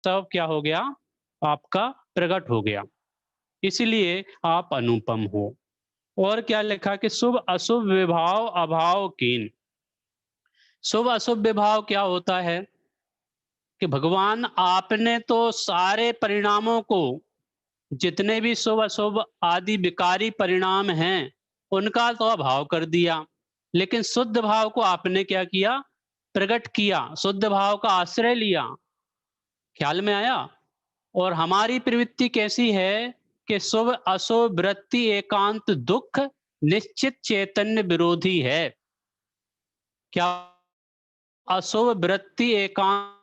सब क्या हो गया? आपका प्रकट हो गया। इसलिए आप अनुपम हो। और क्या लिखा कि शुभ अशुभ विभाव अभाव कीन। शुभ अशुभ विभाव क्या होता है? कि भगवान आपने तो सारे परिणामों को, जितने भी शुभ अशुभ आदि विकारी परिणाम हैं, उनका तो अभाव कर दिया। लेकिन शुद्ध भाव को आपने क्या किया? प्रकट किया, शुद्ध भाव का आश्रय लिया। ख्याल में आया? और हमारी प्रवृत्ति कैसी है कि शुभ अशुभ वृत्ति एकांत दुख निश्चित चैतन्य विरोधी है। क्या अशुभ वृत्ति एकांत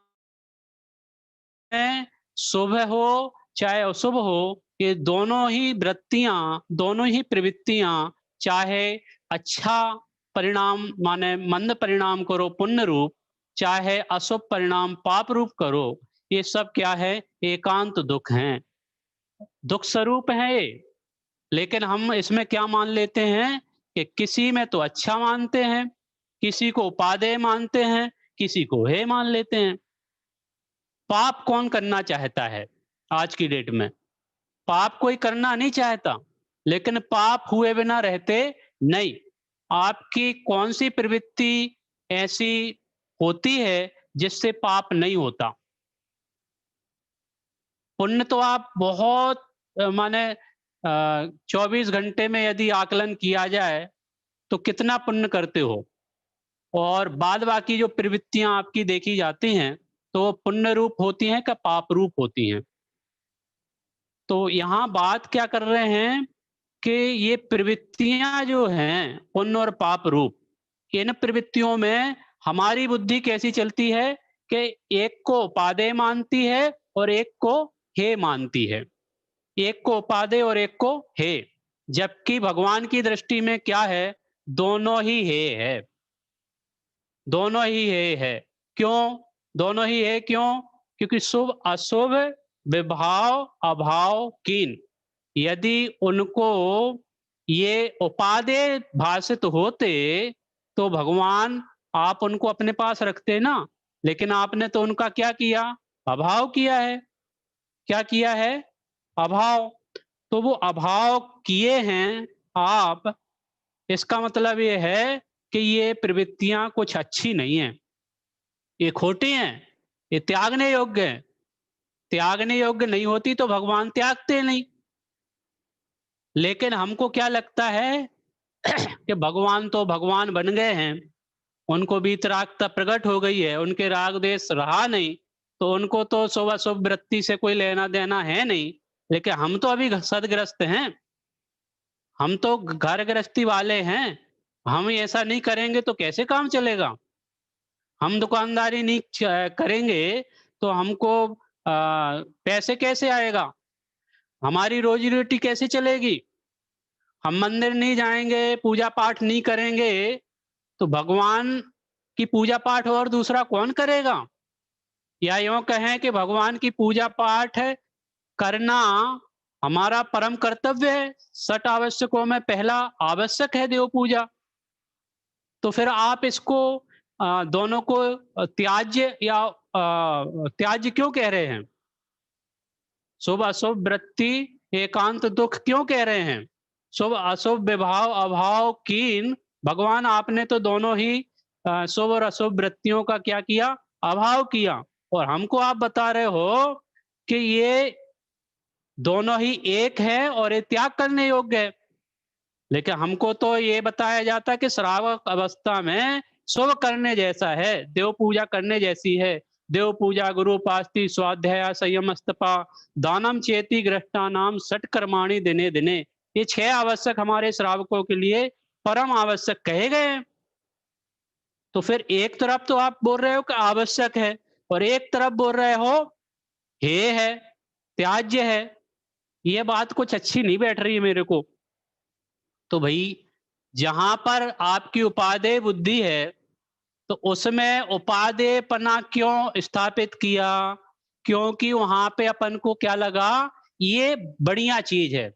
में शुभ हो चाहे अशुभ हो, ये दोनों ही वृत्तियां, दोनों ही प्रवृत्तियां, चाहे अच्छा परिणाम माने मंद परिणाम करो पुण्य रूप, चाहे अशुभ परिणाम पाप रूप करो, ये सब क्या है? एकांत दुख हैं, दुख स्वरूप है ये। लेकिन हम इसमें क्या मान लेते हैं कि किसी में तो अच्छा मानते हैं, किसी को उपादेय मानते हैं, किसी को हे मान लेते हैं। पाप कौन करना चाहता है आज की डेट में? पाप कोई करना नहीं चाहता, लेकिन पाप हुए बिना रहते नहीं। आपकी कौन सी प्रवृत्ति ऐसी होती है जिससे पाप नहीं होता? पुण्य तो आप बहुत माने 24 घंटे में यदि आकलन किया जाए तो कितना पुण्य करते हो? और बाद बाकी जो प्रवृत्तियां आपकी देखी जाती हैं, तो वो पुण्य रूप होती हैं क्या पाप रूप होती हैं? तो यहाँ बात क्या कर रहे हैं कि ये प्रवृत्तियां जो हैं पुण्य और पाप रूप, इन प्रवृत्तियों में हमारी बुद्धि कैसी चलती है कि एक को उपादेय मानती है और एक को हे मानती है। एक को उपादेय और एक को हे। जबकि भगवान की दृष्टि में क्या है? दोनों ही हे है। दोनों ही हे है। क्यों? दोनों ही हे क्यों? क्योंकि शुभ अशुभ विभाव अभाव कीन, यदि उनको ये उपादेय भाषित होते तो भगवान आप उनको अपने पास रखते ना। लेकिन आपने तो उनका क्या किया? अभाव किया है। क्या किया है? अभाव। तो वो अभाव किए हैं आप, इसका मतलब ये है कि ये प्रवृत्तियां कुछ अच्छी नहीं है, ये खोटी हैं, ये त्यागने योग्य है। त्यागने योग्य नहीं होती तो भगवान त्यागते नहीं। लेकिन हमको क्या लगता है कि भगवान तो भगवान बन गए हैं, उनको वीतरागता प्रकट हो गई है, उनके राग देश रहा नहीं, तो उनको तो शुभ अशुभ वृत्ति से कोई लेना देना है नहीं। लेकिन हम तो अभी सदग्रस्त हैं, हम तो घर गृहस्थी वाले हैं। हम ऐसा नहीं करेंगे तो कैसे काम चलेगा? हम दुकानदारी नहीं करेंगे तो हमको पैसे कैसे आएगा? हमारी रोजी रोटी कैसे चलेगी? हम मंदिर नहीं जाएंगे, पूजा पाठ नहीं करेंगे, तो भगवान की पूजा पाठ और दूसरा कौन करेगा? या यूँ कहें कि भगवान की पूजा पाठ करना हमारा परम कर्तव्य है। सठ आवश्यकों में पहला आवश्यक है देव पूजा। तो फिर आप इसको दोनों को त्याज्य या त्याज्य क्यों कह रहे हैं? शुभ अशुभ वृत्ति एकांत दुख क्यों कह रहे हैं? शुभ अशुभ विभाव अभाव कीन, भगवान आपने तो दोनों ही शुभ और अशुभ वृत्तियों का क्या किया? अभाव किया। और हमको आप बता रहे हो कि ये दोनों ही एक है और ये त्याग करने योग्य है। लेकिन हमको तो ये बताया जाता है कि श्रावक अवस्था में शुभ करने जैसा है, देव पूजा करने जैसी है। देव पूजा गुरु उपासति स्वाध्याय संयम स्तपा दानम चेति गृष्टानाम षट कर्माणि दिने दिने, ये 6 आवश्यक हमारे श्रावकों के लिए परम आवश्यक कहे गए हैं। तो फिर एक तरफ तो आप बोल रहे हो कि आवश्यक है और एक तरफ बोल रहे हो हे है, त्याज्य है। ये बात कुछ अच्छी नहीं बैठ रही है मेरे को। तो भाई, जहां पर आपकी उपादेय बुद्धि है, तो उसमें उपादेयपना क्यों स्थापित किया? क्योंकि वहां पे अपन को क्या लगा? ये बढ़िया चीज है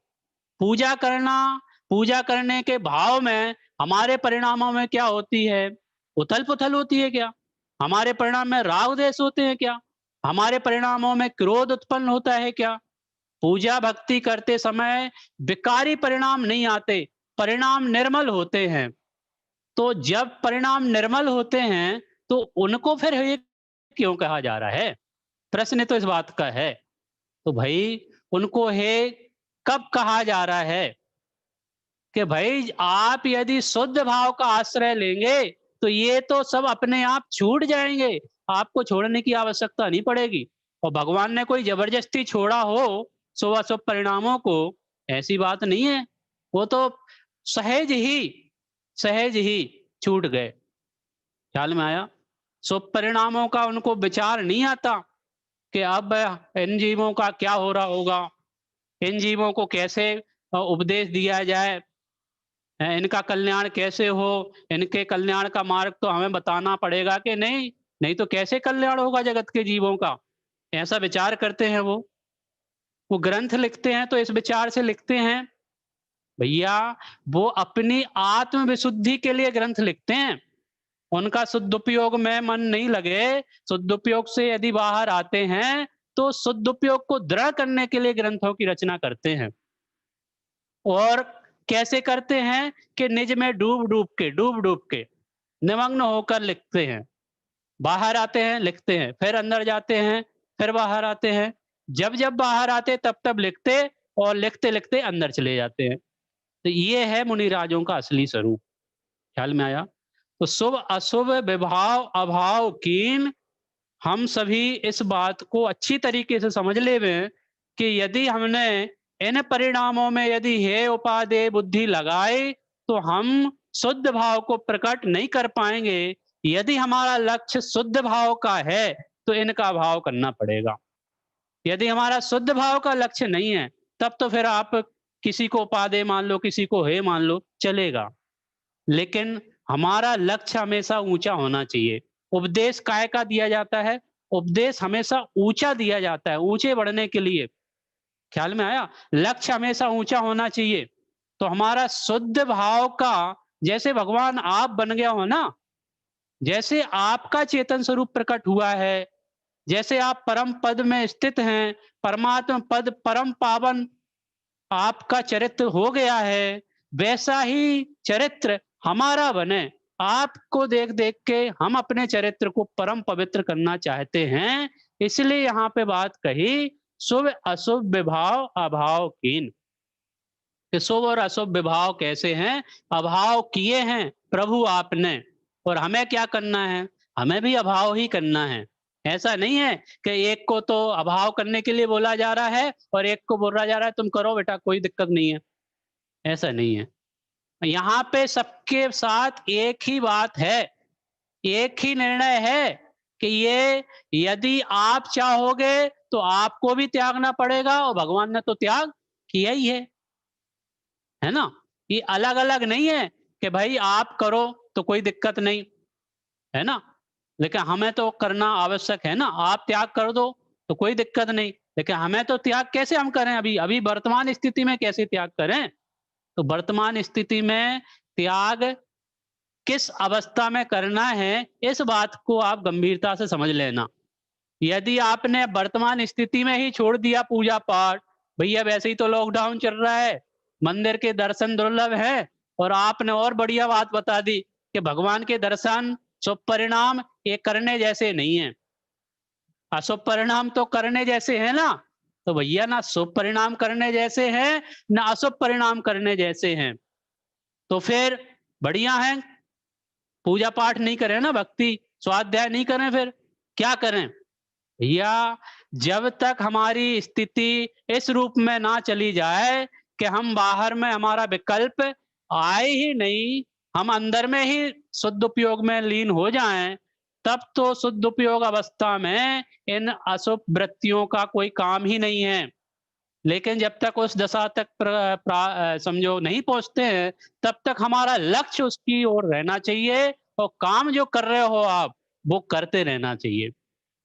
पूजा करना। पूजा करने के भाव में हमारे परिणामों में क्या होती है? उथल पुथल होती है क्या? हमारे परिणाम में राग द्वेष होते हैं क्या? हमारे परिणामों में क्रोध उत्पन्न होता है क्या? पूजा भक्ति करते समय विकारी परिणाम नहीं आते, परिणाम निर्मल होते हैं। तो जब परिणाम निर्मल होते हैं, तो उनको फिर हे क्यों कहा जा रहा है? प्रश्न तो इस बात का है। तो भाई उनको हे कब कहा जा रहा है? कि भाई आप यदि शुद्ध भाव का आश्रय लेंगे, तो ये तो सब अपने आप छूट जाएँगे, आपको छोड़ने की आवश्यकता नहीं पड़ेगी। और भगवान ने कोई ज़बरदस्ती छोड़ा हो शुभ-अशुभ परिणामों को, ऐसी बात नहीं है। वो तो सहज ही छूट गए। ख्याल में आया? शुभ परिणामों का उनको विचार नहीं आता कि अब इन जीवों का क्या हो रहा होगा, इन जीवों को कैसे उपदेश दिया जाए, इनका कल्याण कैसे हो, इनके कल्याण का मार्ग तो हमें बताना पड़ेगा कि नहीं, नहीं तो कैसे कल्याण होगा जगत के जीवों का? ऐसा विचार करते हैं वो। वो ग्रंथ लिखते हैं तो इस विचार से लिखते हैं, भैया वो अपनी आत्म विशुद्धि के लिए ग्रंथ लिखते हैं। उनका सदुपयोग में मन नहीं लगे, सदुपयोग से यदि बाहर आते हैं, तो सदुपयोग को दृढ़ करने के लिए ग्रंथों की रचना करते हैं। और कैसे करते हैं कि निज में डूब-डूब के, निमग्न होकर लिखते हैं। बाहर आते हैं, लिखते हैं, फिर अंदर जाते हैं, फिर बाहर आते हैं। जब-जब बाहर आते तब-तब लिखते और लिखते-लिखते अंदर चले जाते हैं। तो ये है मुनिराजों का असली स्वरूप। ख्याल में आया? तो शुभ-अशुभ विभाव अभाव कीन, हम सभी इस बात को अच्छी तरीके से समझ लेवें कि यदि हमने इन परिणामों में यदि हे उपादेय बुद्धि लगाई, तो हम शुद्ध भाव को प्रकट नहीं कर पाएँगे। यदि हमारा लक्ष्य शुद्ध भाव का है, तो इनका भाव करना पड़ेगा। यदि हमारा शुद्ध भाव का लक्ष्य नहीं है, तब तो फिर आप किसी को उपादेय मान लो, किसी को हे मान लो, चलेगा। लेकिन हमारा लक्ष्य हमेशा ऊँचा होना चाहिए। उपदेश काय का दिया जाता है? उपदेश हमेशा ऊँचा दिया जाता है, ऊँचे बढ़ने के लिए। ख्याल में आया? लक्ष्य हमेशा ऊँचा होना चाहिए। तो हमारा शुद्ध भाव का जैसे भगवान आप बन गया हो ना, जैसे आपका चेतन स्वरूप प्रकट हुआ है, जैसे आप परम पद में स्थित हैं, परमात्म पद परम पावन आपका चरित्र हो गया है, वैसा ही चरित्र हमारा बने। आपको देख-देख के हम अपने चरित्र को परम पवित्र करना चाहते हैं, इसलिए यहाँ पे बात कही, शुभ-अशुभ विभाव अभाव कीन। कि शुभ और अशुभ विभाव कैसे हैं? अभाव किए हैं प्रभु आपने और हमें क्या करना है? हमें भी अभाव ही करना है। ऐसा नहीं है कि एक को तो अभाव करने के लिए बोला जा रहा है और एक को बोला जा रहा है तुम करो बेटा कोई दिक्कत नहीं है, ऐसा नहीं है। यहाँ पे सबके साथ एक ही बात है, एक ही निर्णय है कि ये यदि आप चाहोगे तो आपको भी त्यागना पड़ेगा और भगवान ने तो त्याग किया ही है ना? ये अलग-अलग नहीं है कि भाई आप करो तो कोई दिक्कत नहीं, है ना? लेकिन हमें तो करना आवश्यक है ना, आप त्याग कर दो तो कोई दिक्कत नहीं, लेकिन हमें तो त्याग कैसे हम करें अभी? अभी वर्तमान स्थिति में कैसे त्याग करें? तो वर्तमान स्थिति में त्याग किस अवस्था में करना है, इस बात को आप गंभीरता से समझ लेना। यदि आपने वर्तमान स्थिति में ही छोड़ दिया पूजा-पाठ, भैया वैसे ही तो लॉकडाउन चल रहा है, मंदिर के दर्शन दुर्लभ हैं और आपने और बढ़िया बात बता दी कि भगवान के दर्शन, शुभ परिणाम ये करने जैसे नहीं हैं। अशुभ परिणाम तो करने जैसे हैं ना, तो भैया ना शुभ परिणाम करने जैसे हैं, ना अशुभ परिणाम करने जैसे हैं। तो फिर बढ़िया है, पूजा-पाठ नहीं करें ना, भक्ति, स्वाध्याय नहीं करें फिर, क्या करें? या जब तक हमारी स्थिति इस रूप में ना चली जाए कि हम बाहर में हमारा विकल्प आए ही नहीं, हम अंदर में ही शुद्ध उपयोग में लीन हो जाएं, तब तो शुद्ध उपयोग अवस्था में इन अशुभ वृत्तियों का कोई काम ही नहीं है। लेकिन जब तक उस दशा तक समझो नहीं पहुंचते हैं, तब तक हमारा लक्ष्य उसकी ओर रहना चाहिए और काम जो कर रहे हो आप, वो करते रहना चाहिए।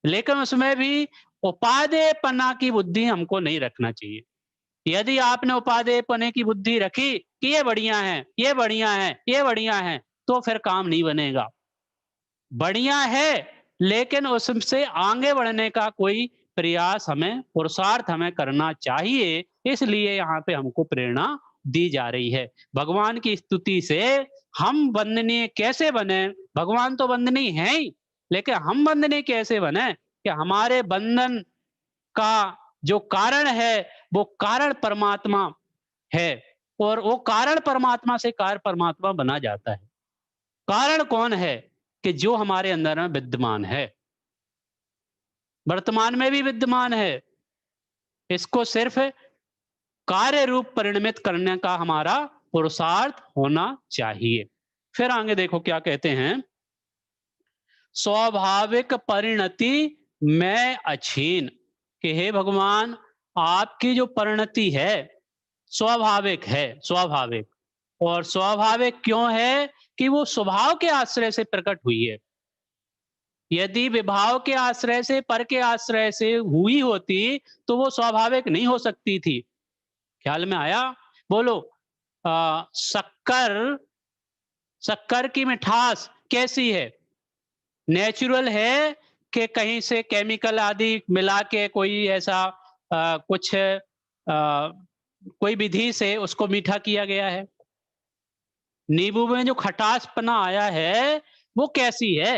लेकिन उसमें भी उपादेयपना की बुद्धि हमको नहीं रखना चाहिए। यदि आपने उपादेयपने की बुद्धि रखी कि ये बढ़िया है, ये बढ़िया है, ये बढ़िया है, तो फिर काम नहीं बनेगा। बढ़िया है, लेकिन उससे आगे बढ़ने का कोई प्रयास हमें, पुरुषार्थ हमें करना चाहिए। इसलिए यहाँ पे हमको प्रेरणा दी जा रही है। भगवान की स्तुति से हम वंदनीय कैसे बने? भगवान तो वंदनीय हैं ही, लेकिन हम वंदनीय कैसे बने? कि हमारे बंधन का जो कारण है, वो कारण परमात्मा है, और वो कारण परमात्मा से कार्य परमात्मा बना जाता है। कारण कौन है? कि जो हमारे अंदर में विद्यमान है, वर्तमान में भी विद्यमान है। इसको सिर्फ कार्य रूप परिणमित करने का हमारा पुरुषार्थ होना चाहिए। फिर आगे देखो क्या कहते हैं, स्वाभाविक परिणति में अछीन। कि हे भगवान, आपकी जो परिणति है स्वाभाविक है, स्वाभाविक। और स्वाभाविक क्यों है? कि वो स्वभाव के आश्रय से प्रकट हुई है। यदि विभाव के आश्रय से, पर के आश्रय से हुई होती तो वो स्वाभाविक नहीं हो सकती थी। ख्याल में आया? बोलो। शक्कर, शक्कर की मिठास कैसी है? नेचुरल है कि कहीं से केमिकल आदि मिला के कोई ऐसा कुछ कोई विधि से उसको मीठा किया गया है? नींबू में जो खटासपना आया है वो कैसी है?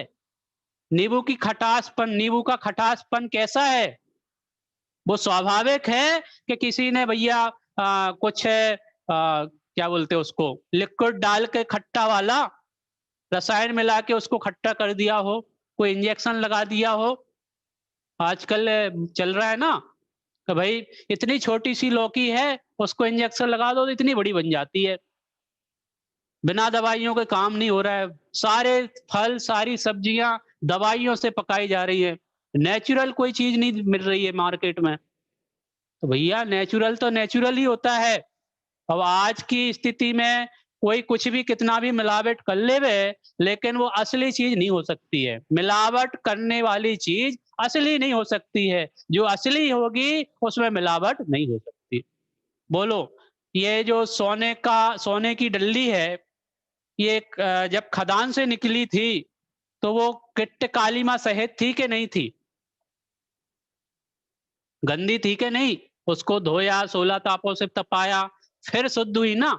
नींबू की खटासपन, नींबू का खटासपन कैसा है? वो स्वाभाविक है कि किसी ने भैया कुछ क्या बोलते हैं उसको, लिक्विड डाल के खट्टा वाला रसायन मिला के उसको खट्टा कर दिया हो, कोई इंजेक्शन लगा दिया हो। आजकल चल रहा है ना कि भाई इतनी छोटी सी लौकी है, उसको इंजेक्शन लगा दो तो इतनी बड़ी बन जाती है। बिना दवाइयों के काम नहीं हो रहा है। सारे फल, सारी सब्जियां दवाइयों से पकाई जा रही है। नेचुरल कोई चीज नहीं मिल रही है मार्केट में। तो भैया नेचुरल तो नेचुरल ही होता है। अब आज की स्थिति में कोई कुछ भी कितना भी मिलावट कर लेवे, लेकिन वो असली चीज नहीं हो सकती है। मिलावट करने वाली चीज असली नहीं हो सकती है। जो असली होगी उसमें मिलावट नहीं हो सकती। बोलो, ये जो सोने की डल्ली है, ये जब खदान से निकली थी तो वो किट्ट कालीमा सहित थी कि नहीं थी? गंदी थी कि नहीं? उसको धोया, 16 तापों से तपाया, फिर शुद्ध हुई ना।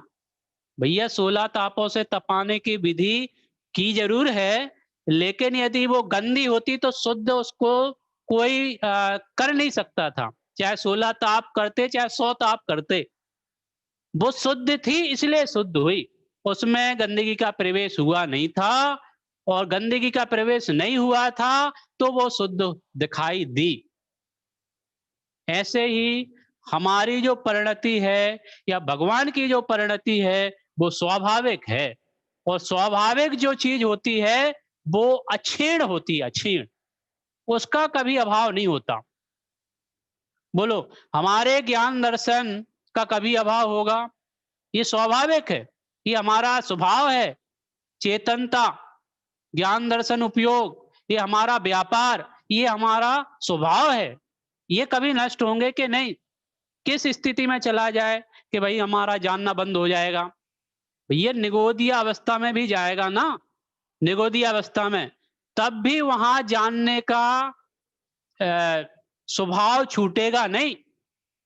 भैया 16 तापों से तपाने की विधि की जरूर है, लेकिन यदि वो गंदी होती तो शुद्ध उसको कोई कर नहीं सकता था। चाहे 16 ताप करते, चाहे 100 ताप करते, वो शुद्ध थी इसलिए शुद्ध हुई। उसमें गंदगी का प्रवेश हुआ नहीं था, और गंदगी का प्रवेश नहीं हुआ था तो वो शुद्ध दिखाई दी। ऐसे ही हमारी जो परिणति है या भगवान की जो परिणति है वो स्वाभाविक है, और स्वाभाविक जो चीज होती है वो अक्षीण होती है, अक्षीण। उसका कभी अभाव नहीं होता। बोलो, हमारे ज्ञान दर्शन का कभी अभाव होगा? ये स्वाभाविक है, ये हमारा स्वभाव है। चेतनता, ज्ञान दर्शन उपयोग, ये हमारा व्यापार, ये हमारा स्वभाव है। ये कभी नष्ट होंगे कि नहीं? किस स्थिति में चला जाए कि भाई हमारा जानना बंद हो जाएगा? ये निगोदीय अवस्था में भी जाएगा ना, निगोदीय अवस्था में, तब भी वहां जानने का स्वभाव छूटेगा नहीं।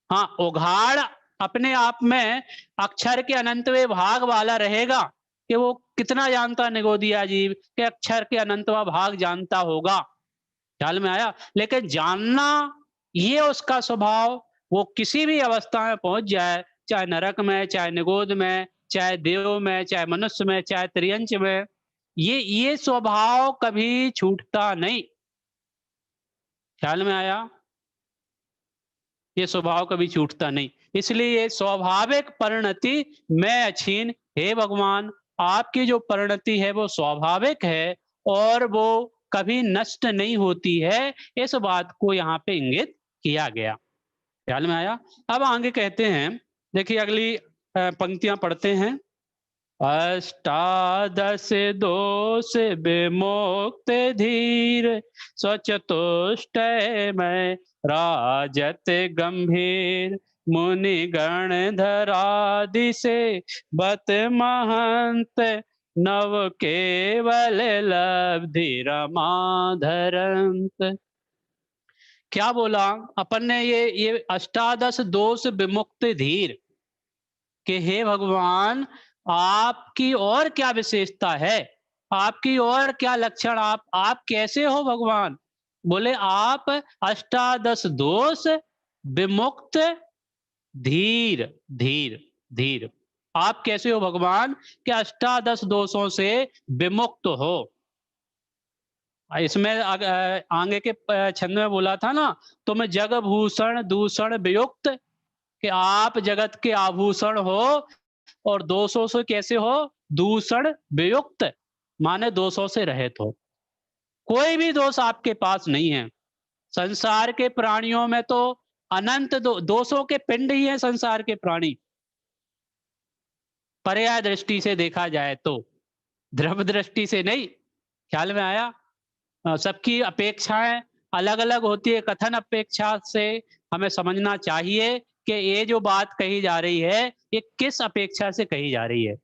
हाँ, उघाड़ अपने आप में अक्षर के अनंतवे भाग वाला रहेगा कि वो कितना जानता निगोदिया जीव के अक्षर के अनंतवा भाग जानता होगा। ख्याल में आया? लेकिन जानना ये उसका स्वभाव, वो किसी भी अवस्था में पहुंच जाए, चाहे नरक में, चाहे निगोद में, चाहे देव में, चाहे मनुष्य में, चाहे त्रियंच में, ये स्वभाव कभी छूटता नहीं। ख्याल में आया? ये स्वभाव कभी छूटता नहीं। इसलिए ये स्वाभाविक परिणति में अछीन। हे भगवान, आपकी जो परिणति है वो स्वाभाविक है और वो कभी नष्ट नहीं होती है। इस बात को यहाँ पे इंगित किया गया। ख्याल में आया? अब आगे कहते हैं, देखिए अगली पंक्तियां पढ़ते हैं। अष्टादश दोष विमुक्त धीर, स्वचतुष्ट में राजत गंभीर, मुनि गण धरादि से बत महंत नव केवल लब्धि रमाधरंत। क्या बोला अपन ने, ये अष्टादश दोष विमुक्त धीर कि हे भगवान, आपकी और क्या विशेषता है, आपकी और क्या लक्षण, आप कैसे हो भगवान? बोले आप अष्टादश दोष विमुक्त धीर। धीर धीर आप कैसे हो भगवान कि अष्टादश दोषों से विमुक्त हो। इसमें आगे के छंद में बोला था ना, तुम जग भूषण दूषण वियुक्त, कि आप जगत के आभूषण हो और दोषों से कैसे हो, दूषण वियुक्त, माने दोषों से रहित हो। कोई भी दोष आपके पास नहीं है। संसार के प्राणियों में तो अनंत दोषों के पिंड ही है संसार के प्राणी, पर्याय दृष्टि से देखा जाए तो, ध्रुव दृष्टि से नहीं। ख्याल में आया? सबकी अपेक्षाएं अलग अलग होती है। कथन अपेक्षा से हमें समझना चाहिए कि ये जो बात कही जा रही है ये किस अपेक्षा से कही जा रही है।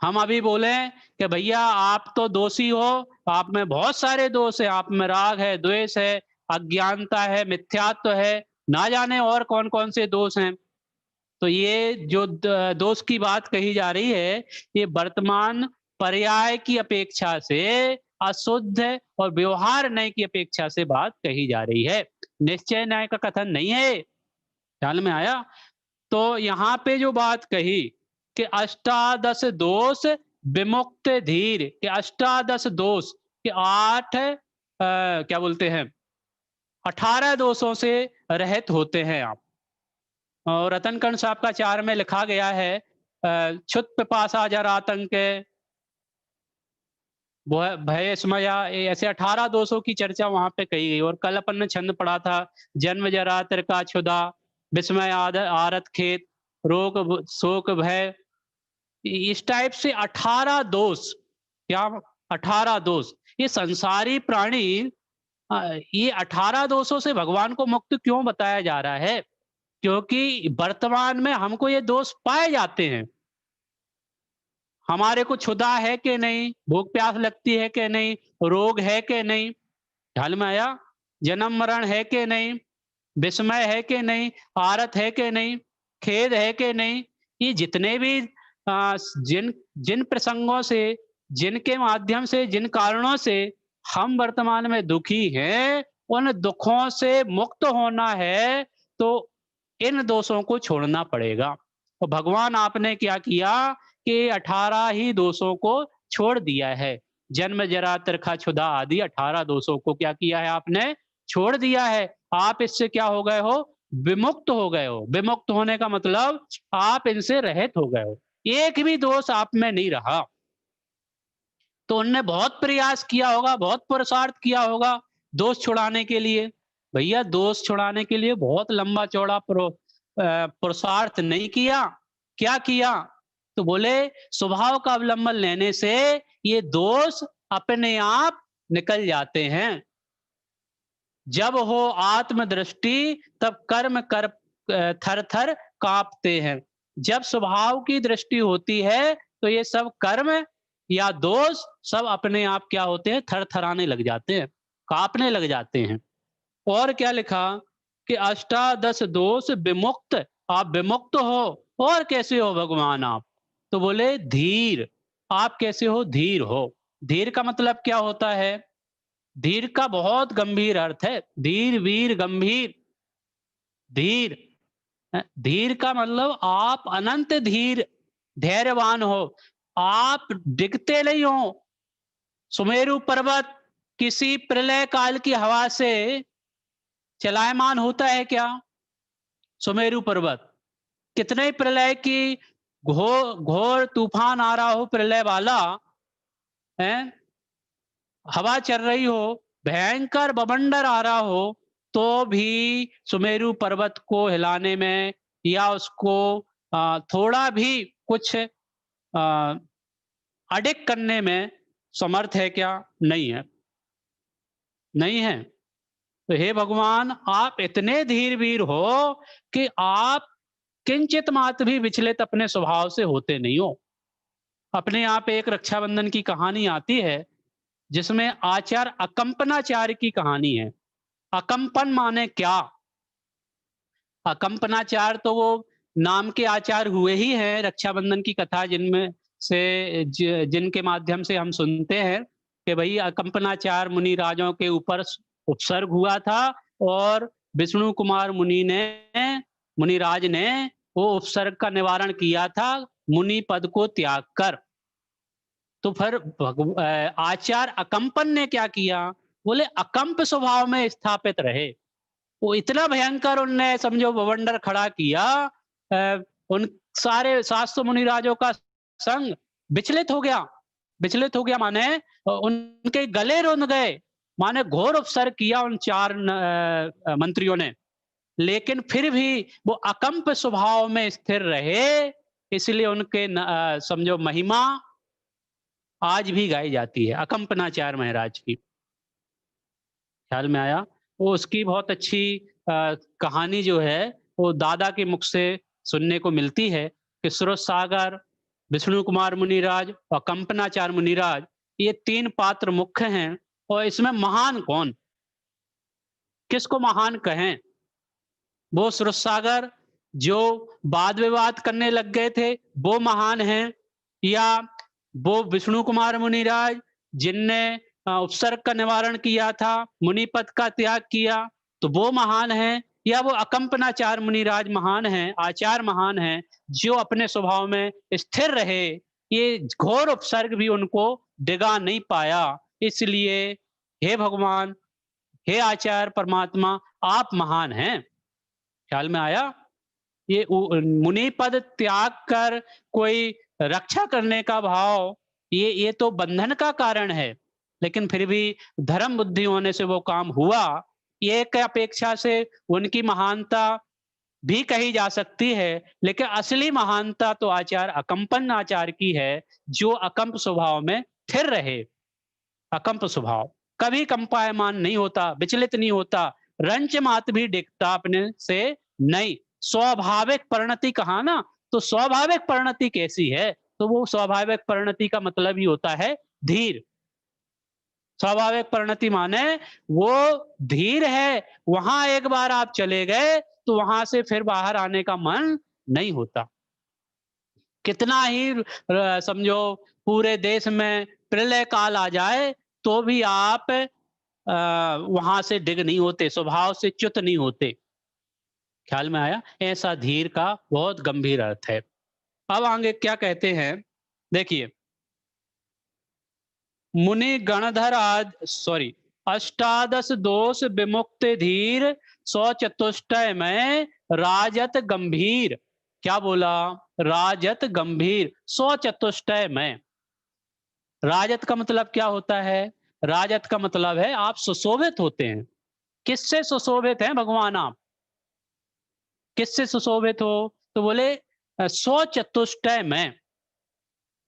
हम अभी बोले कि भैया आप तो दोषी हो, आप में बहुत सारे दोष है, आप में राग है, द्वेष है, अज्ञानता है, मिथ्यात्व है, ना जाने और कौन कौन से दोष हैं। तो ये जो दोष की बात कही जा रही है, ये वर्तमान पर्याय की अपेक्षा से अशुद्ध और व्यवहार न्याय की अपेक्षा से बात कही जा रही है, निश्चय न्याय का कथन नहीं है। ख्याल में आया? तो यहाँ पे जो बात कही कि अष्टादश दोष विमुक्त धीर, कि अष्टादश दोष के 8 क्या बोलते हैं, 18 दोषों से रहित होते हैं आप। और रतनकण साहब का 4 में लिखा गया है, क्षुत पिपासा जर आतंक भय स्मया, ऐसे 18 दोषों की चर्चा वहां पे कही गई। और कल अपन ने छंद पढ़ा था, जन्म जरा तिरका क्षुदा, विस्मय आरत खेत, रोग शोक भय। इस टाइप से 18 दोष, क्या 18 दोष, ये संसारी प्राणी, ये 18 दोषों से भगवान को मुक्त क्यों बताया जा रहा है? क्योंकि वर्तमान में हमको ये दोष पाए जाते हैं। हमारे को क्षुधा है कि नहीं, भूख प्यास लगती है कि नहीं, रोग है कि नहीं, ख्याल में आया, जन्म मरण है कि नहीं, विस्मय है कि नहीं, आरत है कि नहीं, खेद है कि नहीं। ये जितने भी जिन जिन प्रसंगों से, जिनके माध्यम से, जिन कारणों से हम वर्तमान में दुखी हैं, उन दुखों से मुक्त होना है तो इन दोषों को छोड़ना पड़ेगा। तो भगवान आपने क्या किया कि 18 ही दोषों को छोड़ दिया है। जन्म जरा तिरखा क्षुधा आदि 18 दोषों को क्या किया है आपने, छोड़ दिया है। आप इससे क्या हो गए हो, विमुक्त हो गए हो। विमुक्त होने का मतलब आप इनसे रहित हो गए हो, एक भी दोष आप में नहीं रहा। तो उनने बहुत प्रयास किया होगा, बहुत पुरुषार्थ किया होगा दोष छुड़ाने के लिए। भैया दोष छुड़ाने के लिए बहुत लंबा चौड़ा पुरुषार्थ नहीं किया। क्या किया? तो बोले स्वभाव का अवलंबन लेने से ये दोष अपने आप निकल जाते हैं। जब हो आत्मदृष्टि तब कर्म कर थर थर कांपते हैं। जब स्वभाव की दृष्टि होती है तो ये सब कर्म या दोष सब अपने आप क्या होते हैं, थर थराने लग जाते हैं, कांपने लग जाते हैं। और क्या लिखा कि अष्टादश दोष विमुक्त, आप विमुक्त हो। और कैसे हो भगवान आप? तो बोले धीर। आप कैसे हो? धीर हो। धीर का मतलब क्या होता है? धीर का बहुत गंभीर अर्थ है, धीर वीर गंभीर। धीर, धीर का मतलब आप अनंत धीर धैर्यवान हो, आप डिगते नहीं हो। सुमेरु पर्वत किसी प्रलय काल की हवा से चलायमान होता है क्या? सुमेरु पर्वत कितने प्रलय की घोर घोर तूफान आ रहा हो, प्रलय वाला है, हवा चल रही हो, भयंकर बवंडर आ रहा हो, तो भी सुमेरु पर्वत को हिलाने में या उसको थोड़ा भी कुछ अडिग करने में समर्थ है क्या? नहीं है, नहीं है। तो हे भगवान, आप इतने धीर वीर हो कि आप किंचित मात्र भी विचलित अपने स्वभाव से होते नहीं हो। अपने आप एक रक्षाबंधन की कहानी आती है जिसमें आचार्य अकंपनाचार्य की कहानी है। अकंपन माने क्या? अकंपनाचार्य तो वो नाम के आचार्य हुए ही हैं रक्षाबंधन की कथा जिनमें से जिनके माध्यम से हम सुनते हैं कि भाई अकंपनाचार्य मुनि राजों के ऊपर उपसर्ग हुआ था और विष्णु कुमार मुनिराज ने वो उपसर्ग का निवारण किया था मुनि पद को त्याग कर। तो फिर आचार्य अकंपन ने क्या किया? बोले अकंप स्वभाव में स्थापित रहे। वो इतना भयंकर उनने समझो बवंडर खड़ा किया, उन सारे शास्त्र मुनिराजों का संग विचलित हो गया। विचलित हो गया माने उनके गले रुंध गए, माने घोर उपसर्ग किया उन चार मंत्रियों ने, लेकिन फिर भी वो अकंप स्वभाव में स्थिर रहे, इसलिए उनके समझो महिमा आज भी गाई जाती है अकंपनाचार्य महाराज की। ख्याल में आया? वो उसकी बहुत अच्छी कहानी जो है वो दादा के मुख से सुनने को मिलती है कि सुरत सागर, विष्णु कुमार मुनिराज और कंपनाचार्य मुनिराज, ये तीन पात्र मुख्य हैं। और इसमें महान कौन, किसको महान कहें? वो सुरत सागर जो वाद विवाद करने लग गए थे वो महान हैं, या वो विष्णु कुमार मुनिराज जिनने उपसर्ग का निवारण किया था, मुनि पद का त्याग किया, तो वो महान हैं, या वो अकंपनाचार्य मुनिराज महान हैं, आचार्य महान हैं, जो अपने स्वभाव में स्थिर रहे, ये घोर उपसर्ग भी उनको डिगा नहीं पाया। इसलिए हे भगवान, हे आचार्य परमात्मा, आप महान हैं। ख्याल में आया? ये मुनि पद त्याग कर कोई रक्षा करने का भाव, ये तो बंधन का कारण है, लेकिन फिर भी धर्म बुद्धि होने से वो काम हुआ। ये के अपेक्षा से उनकी महानता भी कही जा सकती है, लेकिन असली महानता तो आचार्य अकंपन आचार्य की है, जो अकंप स्वभाव में स्थिर रहे। अकंप स्वभाव कभी कंपायमान नहीं होता, विचलित नहीं होता, रंच मात भी डिगता अपने से नहीं। स्वाभाविक परिणति कहा ना, तो स्वाभाविक परिणति कैसी है? तो वो स्वाभाविक परिणति का मतलब ही होता है धीर। स्वाभाविक परिणति माने वो धीर है, वहां एक बार आप चले गए तो वहां से फिर बाहर आने का मन नहीं होता। कितना ही समझो पूरे देश में प्रलय काल आ जाए तो भी आप वहां से डिग नहीं होते, स्वभाव से च्युत नहीं होते। ख्याल में आया? ऐसा धीर का बहुत गंभीर अर्थ है। अब आगे क्या कहते हैं, देखिए, मुनि गणधर अष्टादश दोष विमुक्त धीर, सौ चतुष्टय में राजत गंभीर। क्या बोला? राजत गंभीर, सौ चतुष्टय में। राजत का मतलब क्या होता है? राजत का मतलब है आप सुशोभित होते हैं। किससे सुशोभित हैं भगवान आप? किससे सुशोभित हो? तो बोले सौ चतुष्टय में।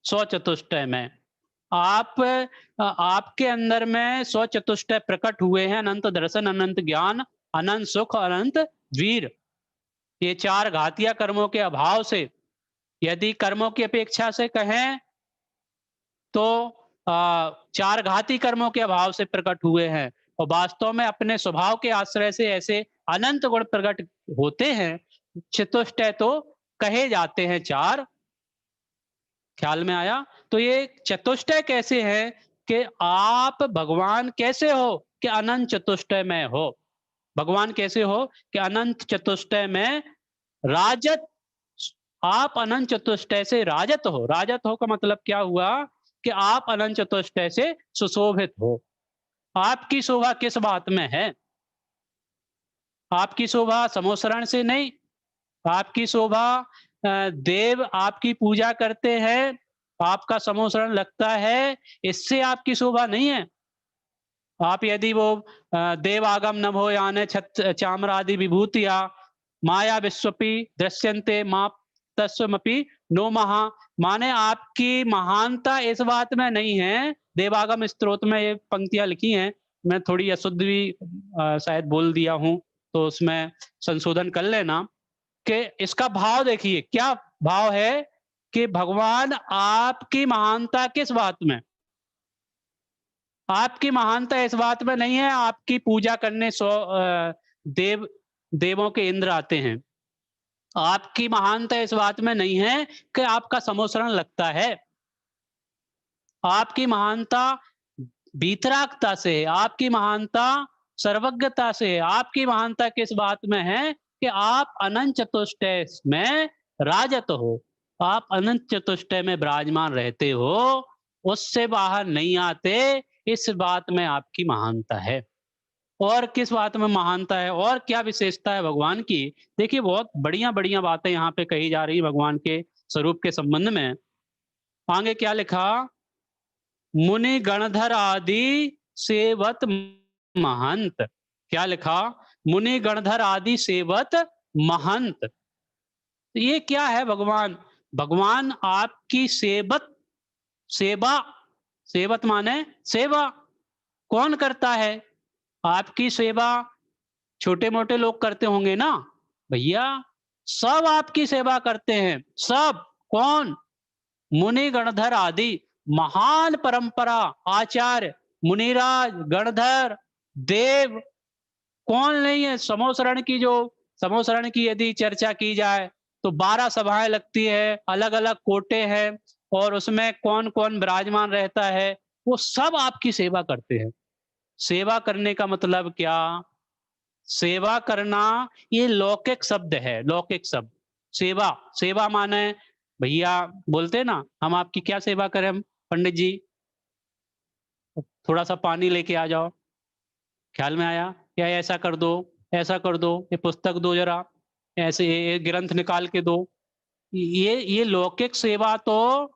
सौ चतुष्टय में आप आपके अंदर में सौ चतुष्टय प्रकट हुए हैं, अनंत दर्शन, अनंत ज्ञान, अनंत सुख, अनंत वीर। ये चार घातिया कर्मों के अभाव से, यदि कर्मों की अपेक्षा से कहें तो चार घाती कर्मों के अभाव से प्रकट हुए हैं, और वास्तव में अपने स्वभाव के आश्रय से ऐसे अनंत गुण प्रकट होते हैं। चतुष्टय तो कहे जाते हैं चार। ख्याल में आया? तो ये चतुष्टय कैसे है कि आप भगवान कैसे हो कि अनंत चतुष्टय में हो। भगवान कैसे हो कि अनंत चतुष्टय में राजत, आप अनंत चतुष्टय से राजत हो। राजत हो का मतलब क्या हुआ कि आप अनंत चतुष्टय से सुशोभित हो। आपकी शोभा किस बात में है? आपकी शोभा समोसरण से नहीं, आपकी शोभा देव आपकी पूजा करते हैं, आपका समोसरण लगता है, इससे आपकी शोभा नहीं है। आप यदि वो देवागम नभो याने छत चामरादि विभूतिया माया विश्वपि दृश्यन्ते मा तस्वमपि नो महा, माने आपकी महानता इस बात में नहीं है। देवागम स्तोत्र में ये पंक्तियां लिखी हैं, मैं थोड़ी अशुद्ध भी शायद बोल दिया हूं, तो उसमें संशोधन कर लेना। कि इसका भाव देखिए, क्या भाव है कि भगवान आपकी महानता किस बात में, आपकी महानता इस बात में नहीं है आपकी पूजा करने देवों के इंद्र आते हैं। आपकी महानता इस बात में नहीं है कि आपका समोसरण लगता है। आपकी महानता वीतरागता से है, आपकी महानता सर्वज्ञता से है। आपकी महानता किस बात में है कि आप अनंत चतुष्टय में राजत हो, आप अनंत चतुष्टय में विराजमान रहते हो, उससे बाहर नहीं आते। इस बात में आपकी महानता है। और किस बात में महानता है और क्या विशेषता है भगवान की? देखिए बहुत बढ़िया बढ़िया बातें यहाँ पे कही जा रही है भगवान के स्वरूप के संबंध में। आगे क्या लिखा, मुनि गणधर आदि सेवत महंत। क्या लिखा, मुनि गणधर आदि सेवत महंत। तो ये क्या है भगवान? भगवान आपकी सेवा, सेवत माने सेवा। कौन करता है आपकी सेवा? छोटे मोटे लोग करते होंगे ना भैया, सब आपकी सेवा करते हैं, सब। कौन? मुनि गणधर आदि, महान परंपरा आचार्य मुनिराज गणधर देव, कौन नहीं है? समोसरण की यदि चर्चा की जाए तो 12 सभाएं लगती है, अलग अलग कोटे हैं, और उसमें कौन कौन विराजमान रहता है, वो सब आपकी सेवा करते हैं। सेवा करने का मतलब क्या? सेवा करना ये लौकिक शब्द है, लौकिक शब्द। सेवा, सेवा माने भैया बोलते हैं ना, हम आपकी क्या सेवा करें हम पंडित जी? थोड़ा सा पानी लेके आ जाओ, ख्याल में आया? या ऐसा कर दो, ऐसा कर दो, ये पुस्तक दो जरा, ऐसे ये ग्रंथ निकाल के दो। ये लौकिक सेवा तो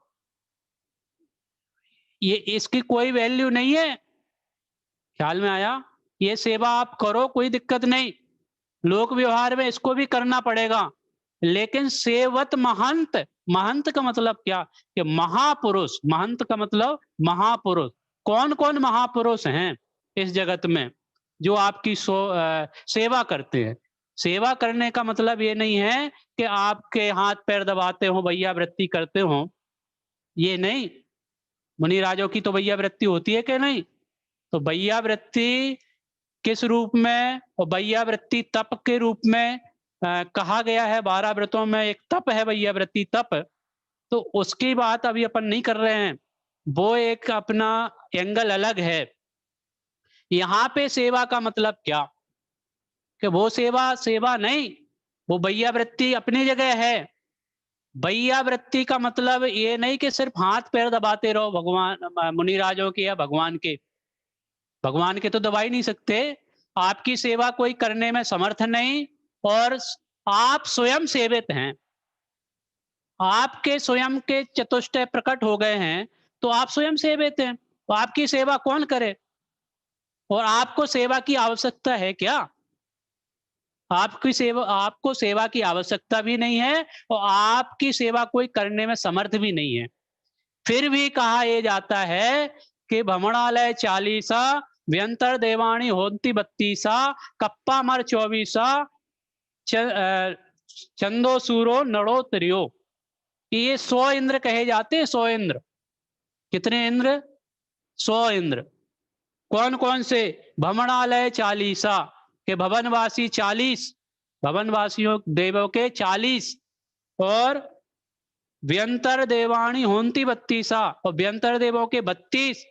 ये इसकी कोई वैल्यू नहीं है। ख्याल में आया? ये सेवा आप करो, कोई दिक्कत नहीं, लोक व्यवहार में इसको भी करना पड़ेगा, लेकिन सेवत महंत, महंत का मतलब क्या? कि महापुरुष, महंत का मतलब महापुरुष। कौन कौन महापुरुष हैं इस जगत में जो आपकी सेवा करते हैं? सेवा करने का मतलब ये नहीं है कि आपके हाथ पैर दबाते हो, भैया वृत्ति करते हो, ये नहीं। मुनि राजों की तो भैया वृत्ति होती है कि नहीं? तो भैया वृत्ति किस रूप में? और भैया वृत्ति तप के रूप में कहा गया है। 12 व्रतों में एक तप है, भैया वृत्ति तप। तो उसकी बात अभी अपन नहीं कर रहे हैं, वो एक अपना एंगल अलग है। यहाँ पे सेवा का मतलब क्या? कि वो सेवा सेवा नहीं, वो भैया वृत्ति अपनी जगह है। भैया वृत्ति का मतलब ये नहीं कि सिर्फ हाथ पैर दबाते रहो भगवान मुनिराजों के या भगवान के। भगवान के तो दबा ही नहीं सकते, आपकी सेवा कोई करने में समर्थ नहीं, और आप स्वयं सेवित हैं। आपके स्वयं के चतुष्टय प्रकट हो गए हैं, तो आप स्वयं सेवित हैं, तो आपकी सेवा कौन करे? और आपको सेवा की आवश्यकता है क्या? आपको सेवा की आवश्यकता भी नहीं है, और आपकी सेवा कोई करने में समर्थ भी नहीं है। फिर भी कहा यह जाता है कि भ्रमणालय 40, व्यंतर देवाणी होती 32, कप्पा मर 24, चंदो सूरो नड़ो त्रियो। ये 100 इंद्र कहे जाते हैं, 100 इंद्र। कितने इंद्र? 100 इंद्र। कौन कौन से? भ्रमणालय 40 के भवनवासी 40, भवनवासियों देवों के 40, और व्यंतर देवाणी होती 32, और व्यंतर देवों के 32।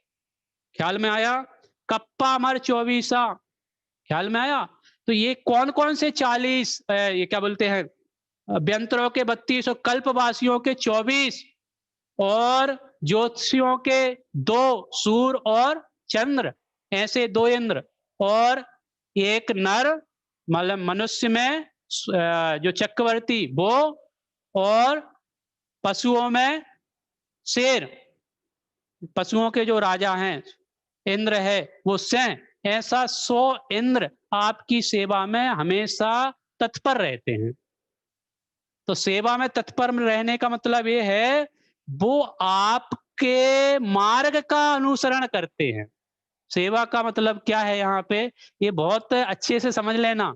ख्याल में आया? कप्पा मर 24, ख्याल में आया? तो ये कौन कौन से 40, ये क्या बोलते हैं, व्यंतरों के 32 और कल्पवासियों के 24, और ज्योतिषियों के 2 सूर और चंद्र, ऐसे 2 इंद्र, और एक नर मतलब मनुष्य में जो चक्रवर्ती वो, और पशुओं में शेर, पशुओं के जो राजा हैं इंद्र है वो सिंह। ऐसा 100 इंद्र आपकी सेवा में हमेशा तत्पर रहते हैं। तो सेवा में तत्पर रहने का मतलब ये है वो आपके मार्ग का अनुसरण करते हैं। सेवा का मतलब क्या है यहाँ पे, ये बहुत अच्छे से समझ लेना,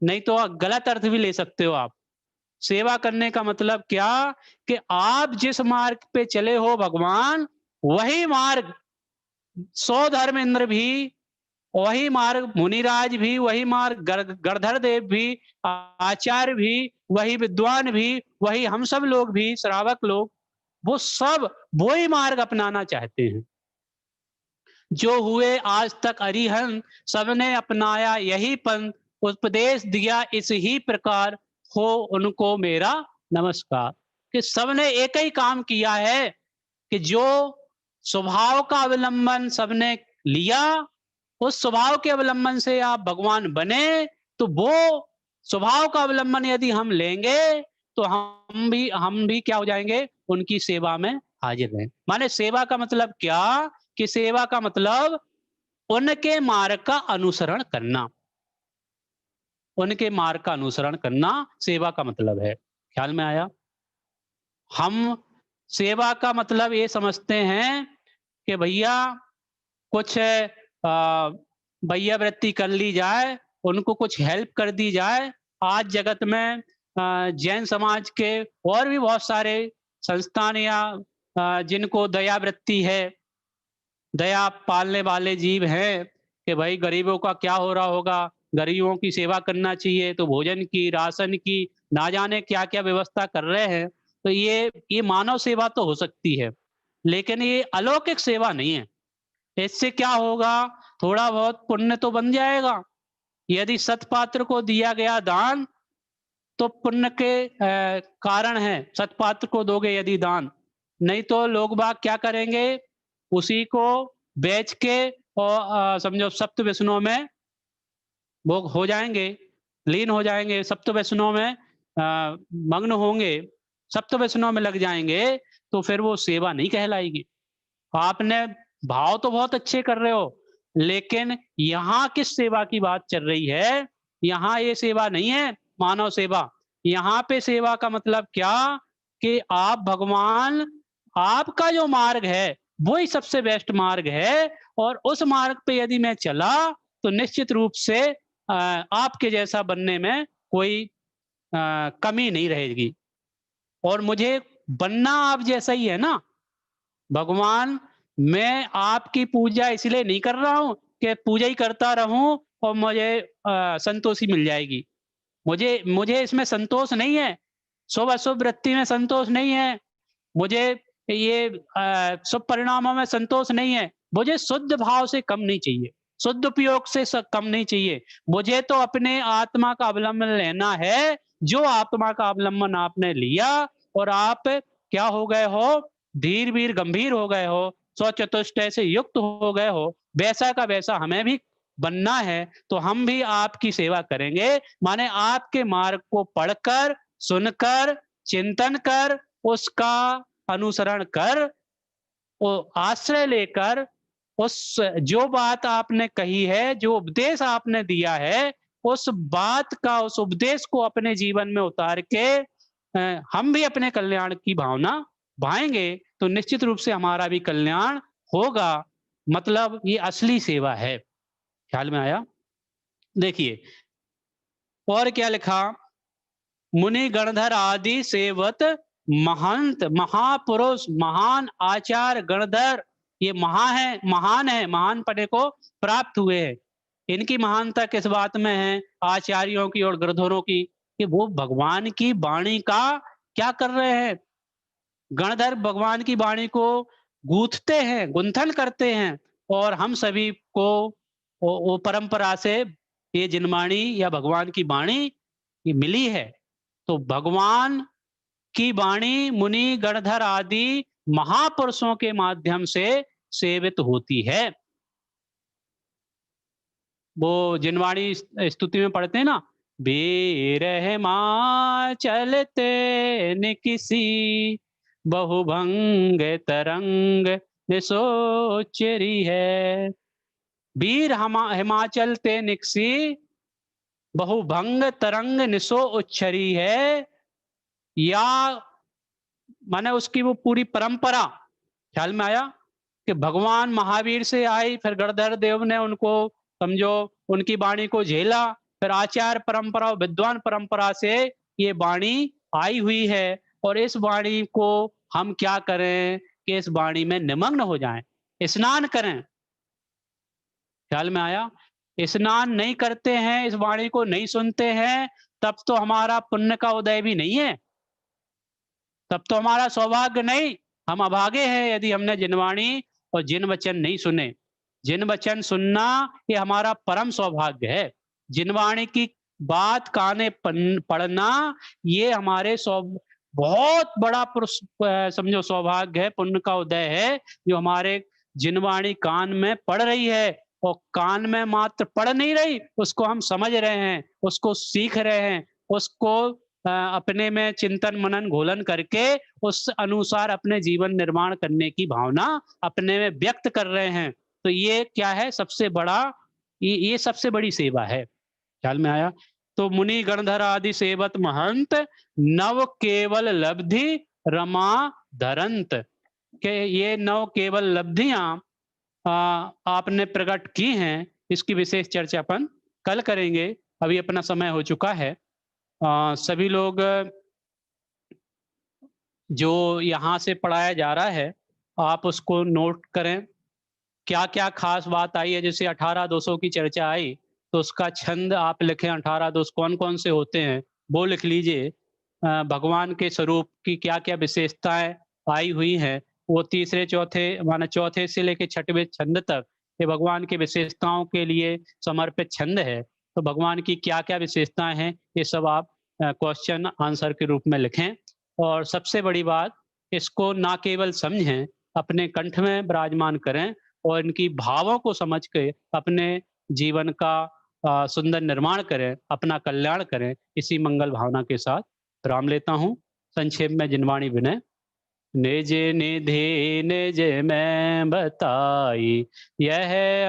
नहीं तो गलत अर्थ भी ले सकते हो आप। सेवा करने का मतलब क्या कि आप जिस मार्ग पे चले हो भगवान, वही मार्ग सौ धर्मेंद्र भी, वही मार्ग मुनिराज भी, वही मार्ग गणधर देव भी, आचार्य भी, वही विद्वान भी, वही हम सब लोग भी, श्रावक लोग, वो सब वही मार्ग अपनाना चाहते हैं। जो हुए आज तक अरिहंत, सबने अपनाया यही पंथ, उपदेश दिया इस ही प्रकार, हो उनको मेरा नमस्कार। कि सबने एक ही काम किया है कि जो स्वभाव का अवलंबन सबने लिया, उस स्वभाव के अवलंबन से आप भगवान बने, तो वो स्वभाव का अवलंबन यदि हम लेंगे, तो हम भी क्या हो जाएंगे, उनकी सेवा में हाजिर हैं। माने सेवा का मतलब क्या, कि सेवा का मतलब उनके मार्ग का अनुसरण करना, उनके मार्ग का अनुसरण करना सेवा का मतलब है। ख्याल में आया? हम सेवा का मतलब ये समझते हैं कि भैया कुछ भैया वृत्ति कर ली जाए, उनको कुछ हेल्प कर दी जाए। आज जगत में जैन समाज के और भी बहुत सारे संस्थान या जिनको दया वृत्ति है, दया पालने वाले जीव हैं कि भाई गरीबों का क्या हो रहा होगा, गरीबों की सेवा करना चाहिए, तो भोजन की, राशन की, ना जाने क्या-क्या व्यवस्था कर रहे हैं। तो ये मानव सेवा तो हो सकती है, लेकिन ये अलौकिक सेवा नहीं है। इससे क्या होगा, थोड़ा बहुत पुण्य तो बन जाएगा। यदि सत्पात्र को दिया गया दान, तो पुण्य के कारण है, सत्पात्र को दोगे यदि दान। नहीं तो लोग बाग क्या करेंगे, उसी को बेच के और समझो सप्त व्यसनों में वो हो जाएँगे, लीन हो जाएँगे, सप्त व्यसनों में मग्न होंगे, सप्त व्यसनों में लग जाएँगे, तो फिर वो सेवा नहीं कहलाएगी। आपने भाव तो बहुत अच्छे कर रहे हो, लेकिन यहाँ किस सेवा की बात चल रही है? यहाँ ये सेवा नहीं है, मानव सेवा। यहाँ पे सेवा का मतलब क्या, कि आप भगवान, आपका जो मार्ग है, वो ही सबसे बेस्ट मार्ग है, और उस मार्ग पे यदि मैं चला, तो निश्चित रूप से आपके जैसा बनने में कोई कमी नहीं रहेगी। और मुझे बनना आप जैसा ही है ना। भगवान, मैं आपकी पूजा इसलिए नहीं कर रहा हूँ कि पूजा ही करता रहूं और मुझे संतोषी मिल जाएगी। मुझे मुझे इसमें संतोष नहीं है, शुभ अशुभ वृत्ति में संतोष नहीं है, मुझे ये शुभ परिणामों में संतोष नहीं है। मुझे शुद्ध भाव से कम नहीं चाहिए, शुद्ध उपयोग से कम नहीं चाहिए। मुझे तो अपने आत्मा का अवलंबन लेना है, जो आत्मा का अवलंबन आपने लिया और आप क्या हो गए हो, धीर वीर गंभीर हो गए हो, स्वचतुष्टय से युक्त हो गए हो, वैसा का वैसा हमें भी बनना है। तो हम भी आपकी सेवा करेंगे, माने आपके मार्ग को पढ़कर, सुनकर, चिंतन कर, उसका अनुसरण कर, वो आश्रय लेकर, उस जो बात आपने कही है, जो उपदेश आपने दिया है, उस बात का, उस उपदेश को अपने जीवन में उतार के हम भी अपने कल्याण की भावना भाएंगे, तो निश्चित रूप से हमारा भी कल्याण होगा। मतलब ये असली सेवा है। ख्याल में आया? देखिए और क्या लिखा, मुनि गणधर आदि सेवत महंत महापुरुष महान आचार गणधर, ये महान है, महान पने को प्राप्त हुए हैं। इनकी महानता किस बात में है, आचार्यों की और गणधरों की, कि वो भगवान की वाणी का क्या कर रहे हैं, गणधर भगवान की वाणी को गूंथते हैं, गुंथन करते हैं, और हम सभी को वो परंपरा से ये जिनवाणी या भगवान की वाणी ये मिली है। तो भगवान की वाणी मुनि गणधर आदि महापुरुषों के माध्यम से सेवित होती है। वो जिनवाणी स्तुति में पढ़ते हैं ना, वीर चलते न किसी, बहुभंग तरंग निसोचरी है। वीर हिमाचल ते निकसी, बहुभंग तरंग निसो उच्छरी है। या माने उसकी वो पूरी परंपरा, ख्याल में आया, कि भगवान महावीर से आई, फिर गणधर देव ने उनको समझो उनकी वाणी को झेला, फिर आचार्य परंपरा और विद्वान परंपरा से ये वाणी आई हुई है और इस वाणी को हम क्या करें कि इस वाणी में निमग्न हो जाएं, स्नान करें। ख्याल में आया? स्नान नहीं करते हैं, इस वाणी को नहीं सुनते हैं, तब तो हमारा पुण्य का उदय भी नहीं है, तब तो हमारा सौभाग्य नहीं, हम अभागे हैं यदि हमने जिनवाणी और जिन वचन नहीं सुने। जिन वचन सुनना ये हमारा परम सौभाग्य है। जिनवाणी की बात काने पढ़ना ये हमारे बहुत बड़ा समझो सौभाग्य है, पुण्य का उदय है, जो हमारे जिनवाणी कान में पड़ रही है, और कान में मात्र पढ़ नहीं रही, उसको हम समझ रहे हैं, उसको सीख रहे हैं, उसको अपने में चिंतन मनन घोलन करके उस अनुसार अपने जीवन निर्माण करने की भावना अपने में व्यक्त कर रहे हैं। तो ये क्या है, सबसे बड़ा, ये सबसे बड़ी सेवा है। ख्याल में आया? तो मुनि गणधर आदि सेवत महंत, नव केवल लब्धि रमा धरंत, के ये नव केवल लब्धियां आपने प्रकट की हैं, इसकी विशेष चर्चा अपन कल करेंगे। अभी अपना समय हो चुका है। सभी लोग जो यहाँ से पढ़ाया जा रहा है, आप उसको नोट करें। क्या-क्या खास बात आई है, जैसे 18 दोषों की चर्चा आई, तो उसका छंद आप लिखें, 18 दोष कौन-कौन से होते हैं, वो लिख लीजिए। भगवान के स्वरूप की क्या-क्या विशेषताएँ आई हुई हैं, वो तीसरे चौथे माने चौथे से लेके छठवें छंद तक, ये भगवान की विशेषताओं के लिए समर्पित छंद है। तो भगवान की क्या-क्या विशेषताएँ हैं, ये सब आप क्वेश्चन आंसर के रूप में लिखें। और सबसे बड़ी बात, इसको ना केवल समझें, अपने कंठ में विराजमान करें और इनकी भावों को समझ के अपने जीवन का सुंदर निर्माण करें, अपना कल्याण करें। इसी मंगल भावना के साथ विराम लेता हूँ। संक्षेप में जिनवाणी विनय। निज निधि निज में बताई, यह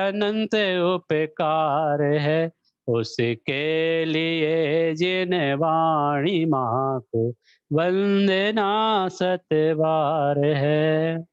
अनंत उपकार है, उसके लिए जिन वाणी माँ को वंदना सत बार है।